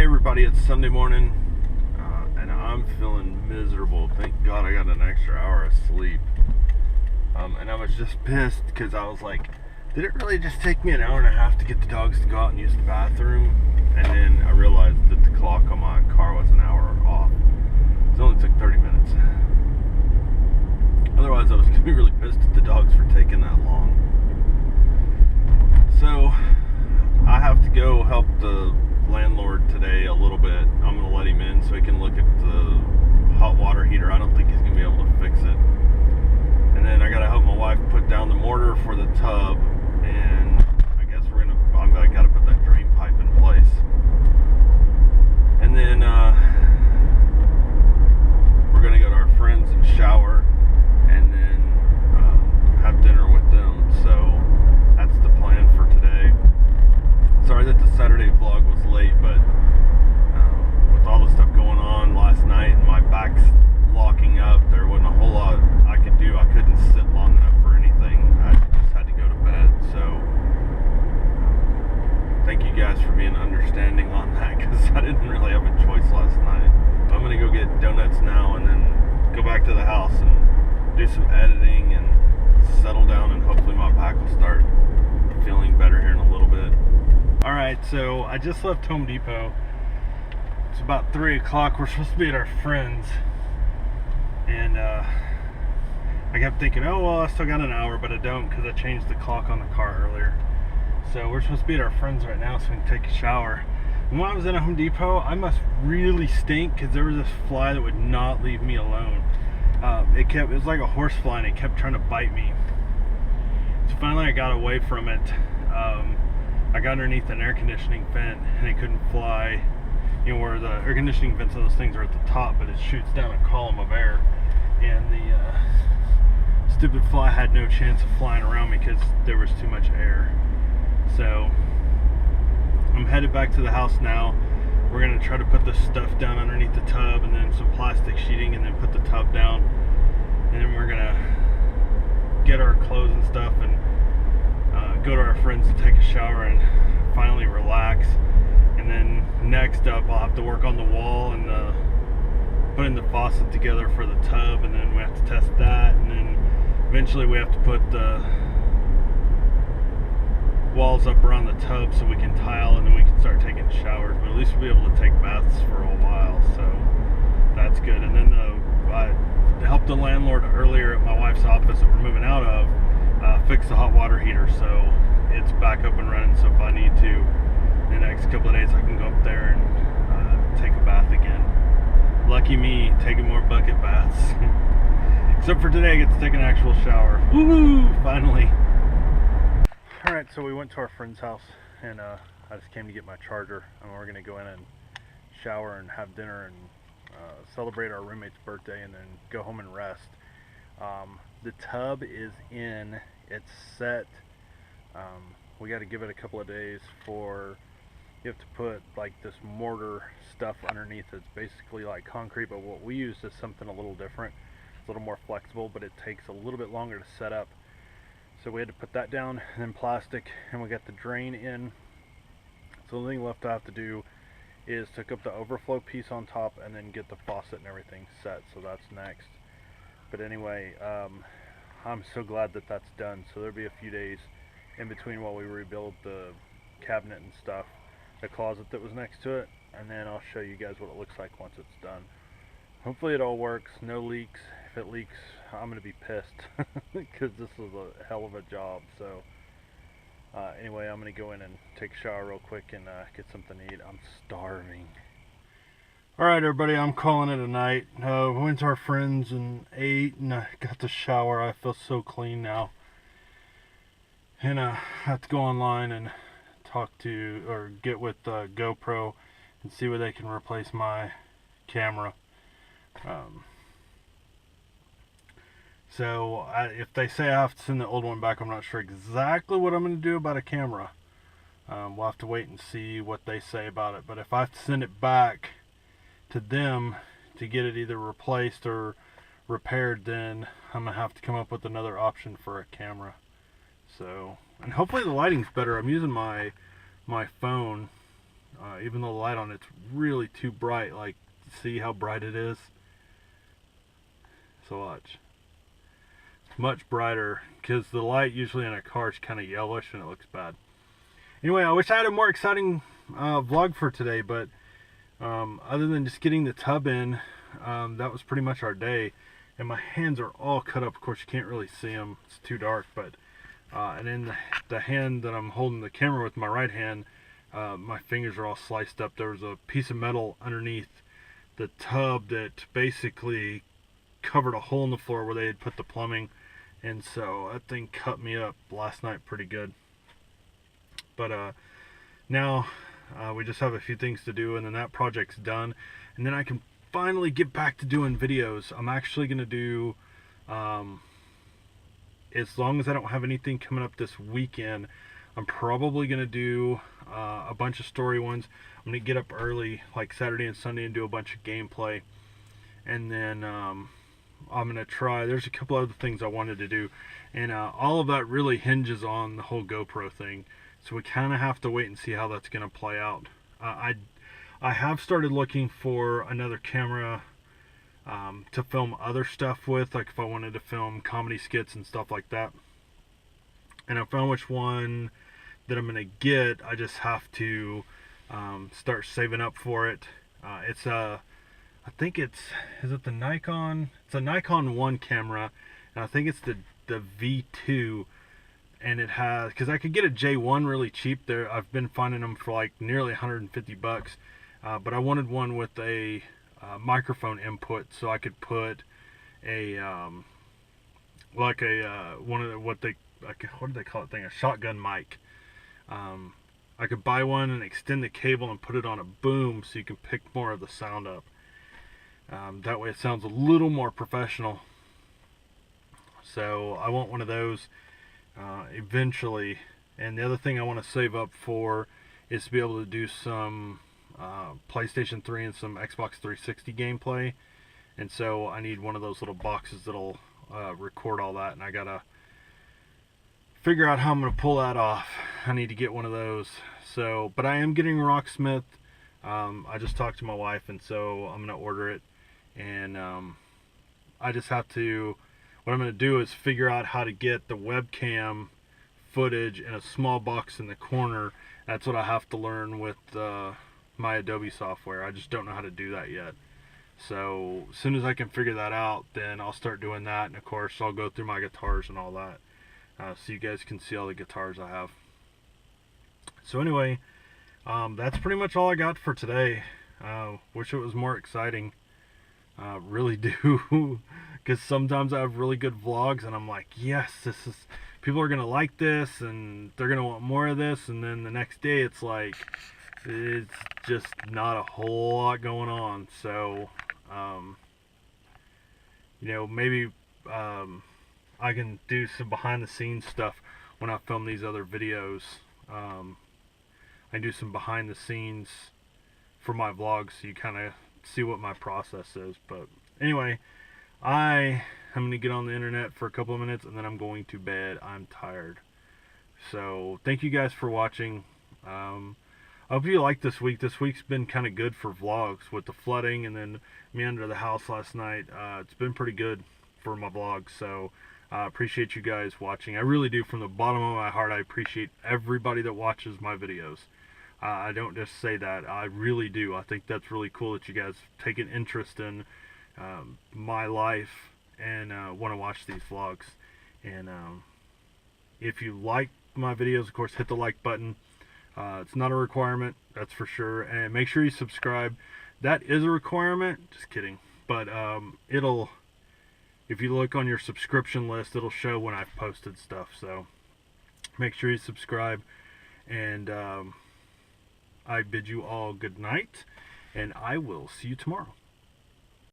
Everybody, it's Sunday morning, and I'm feeling miserable. Thank God I got an extra hour of sleep. And I was just pissed because I was like, did it really just take me an hour and a half to get the dogs to go out and use the bathroom? And then I realized that the clock on my car was an hour off. It only took 30 minutes. Otherwise, I was going to be really pissed at the dogs for taking that long. So, I have to go help the landlord today a little bit. I'm going to let him in so he can look at the hot water heater. I don't think he's going to be able to fix it. And then I got to help my wife put down the mortar for the tub, and I guess I got to put that drain pipe in place. And then we're going to go to our friends and shower, and then have dinner with them. So that's the plan for today. Sorry that the Saturday vlog was late, but with all the stuff going on last night and my back's locking up, there wasn't a whole lot I could do. I couldn't sit long enough for anything. I just had to go to bed. So thank you guys for being understanding on that, because I didn't really have a choice last night. I'm going to go get donuts now and then go back to the house and do some editing and settle down, and hopefully my back will start feeling better here in a little bit. Alright, so I just left Home Depot. It's about 3 o'clock. We're supposed to be at our friends. And I kept thinking, oh, well, I still got an hour, but I don't, because I changed the clock on the car earlier. So we're supposed to be at our friends right now so we can take a shower. And when I was in a Home Depot, I must really stink, because there was this fly that would not leave me alone. It was like a horse fly, and it kept trying to bite me. So finally I got away from it. I got underneath an air conditioning vent, and it couldn't fly. You know, where the air conditioning vents of those things are at the top, but it shoots down a column of air. And the stupid fly had no chance of flying around me because there was too much air. So I'm headed back to the house now. We're going to try to put the stuff down underneath the tub, and then some plastic sheeting, and then put the tub down. And then we're going to get our clothes and stuff and go to our friends to take a shower and finally relax. And then next up, I'll have to work on the wall and putting the faucet together for the tub, and then we have to test that, and then eventually we have to put the walls up around the tub so we can tile, and then we can start taking showers. But at least we'll be able to take baths for a while, so that's good. And then I helped the landlord earlier at my wife's office that we're moving out of fix the hot water heater, so it's back up and running. So if I need to, in the next couple of days, I can go up there and take a bath again. Lucky me, taking more bucket baths. Except for today, I get to take an actual shower. Woohoo! Finally. Alright, so we went to our friend's house, and I just came to get my charger, and we're going to go in and shower and have dinner and celebrate our roommate's birthday, and then go home and rest. The tub is in, it's set. We got to give it a couple of days for, you have to put like this mortar stuff underneath. It's basically like concrete, but what we use is something a little different. It's a little more flexible, but it takes a little bit longer to set up. So we had to put that down, and then plastic, and we got the drain in. So the only thing left I have to do is hook up the overflow piece on top, and then get the faucet and everything set. So that's next. But anyway, I'm so glad that that's done. So there'll be a few days in between while we rebuild the cabinet and stuff, the closet that was next to it, and then I'll show you guys what it looks like once it's done. Hopefully it all works, no leaks. If it leaks, I'm going to be pissed because this was a hell of a job. So anyway, I'm going to go in and take a shower real quick and get something to eat. I'm starving. Alright everybody, I'm calling it a night. We went to our friends and ate, and I got to shower. I feel so clean now. And I have to go online and talk to, or get with GoPro and see where they can replace my camera. So if they say I have to send the old one back, I'm not sure exactly what I'm going to do about a camera. We'll have to wait and see what they say about it. But if I have to send it back to them to get it either replaced or repaired, then I'm going to have to come up with another option for a camera. So, and hopefully the lighting's better. I'm using my phone even though the light on it's really too bright. Like, see how bright it is? So watch. It's much brighter because the light usually in a car is kind of yellowish and it looks bad. Anyway, I wish I had a more exciting vlog for today, but other than just getting the tub in, that was pretty much our day. And my hands are all cut up. Of course, you can't really see them. It's too dark. But and in the hand that I'm holding the camera with, my right hand, my fingers are all sliced up. There was a piece of metal underneath the tub that basically covered a hole in the floor where they had put the plumbing. And so that thing cut me up last night pretty good. But now we just have a few things to do, and then that project's done. And then I can finally get back to doing videos. I'm actually going to do, as long as I don't have anything coming up this weekend, I'm probably going to do a bunch of story ones. I'm going to get up early, like Saturday and Sunday, and do a bunch of gameplay. And then I'm going to try, there's a couple other things I wanted to do. And all of that really hinges on the whole GoPro thing. So we kind of have to wait and see how that's going to play out. I have started looking for another camera to film other stuff with, like if I wanted to film comedy skits and stuff like that. And I found which one that I'm going to get. I just have to start saving up for it. It's a, I think it's, is it the Nikon? It's a Nikon 1 camera, and I think it's the V2. And it has, because I could get a J1 really cheap there. I've been finding them for like nearly 150 bucks. But I wanted one with a microphone input, so I could put a like a one of the, what do they call it thing? A shotgun mic. I could buy one and extend the cable and put it on a boom, so you can pick more of the sound up. That way, it sounds a little more professional. So I want one of those eventually. And the other thing I want to save up for is to be able to do some PlayStation 3 and some Xbox 360 gameplay. And so I need one of those little boxes that'll record all that, and I gotta figure out how I'm gonna pull that off. I need to get one of those. So, but I am getting Rocksmith. I just talked to my wife, and so I'm gonna order it. And I just have to, what I'm gonna do is figure out how to get the webcam footage in a small box in the corner. That's what I have to learn with my Adobe software. I just don't know how to do that yet. So as soon as I can figure that out, then I'll start doing that. And of course, I'll go through my guitars and all that, so you guys can see all the guitars I have. So anyway, that's pretty much all I got for today. Wish it was more exciting. Really do. Because sometimes I have really good vlogs and I'm like, yes, this is, people are gonna like this and they're gonna want more of this. And then the next day it's like, it's just not a whole lot going on. So you know, maybe I can do some behind the scenes stuff when I film these other videos. I do some behind the scenes for my vlogs, so you kind of see what my process is. But anyway, I'm going to get on the internet for a couple of minutes and then I'm going to bed. I'm tired. So thank you guys for watching. I hope you liked this week. This week's been kind of good for vlogs with the flooding and then me under the house last night. It's been pretty good for my vlogs. So I appreciate you guys watching. I really do. From the bottom of my heart, I appreciate everybody that watches my videos. I don't just say that. I really do. I think that's really cool that you guys take an interest in my life and want to watch these vlogs. And if you like my videos, of course, hit the like button. It's not a requirement, that's for sure. And make sure you subscribe. That is a requirement. Just kidding. But it'll, if you look on your subscription list, it'll show when I've posted stuff. So make sure you subscribe. And I bid you all good night. And I will see you tomorrow.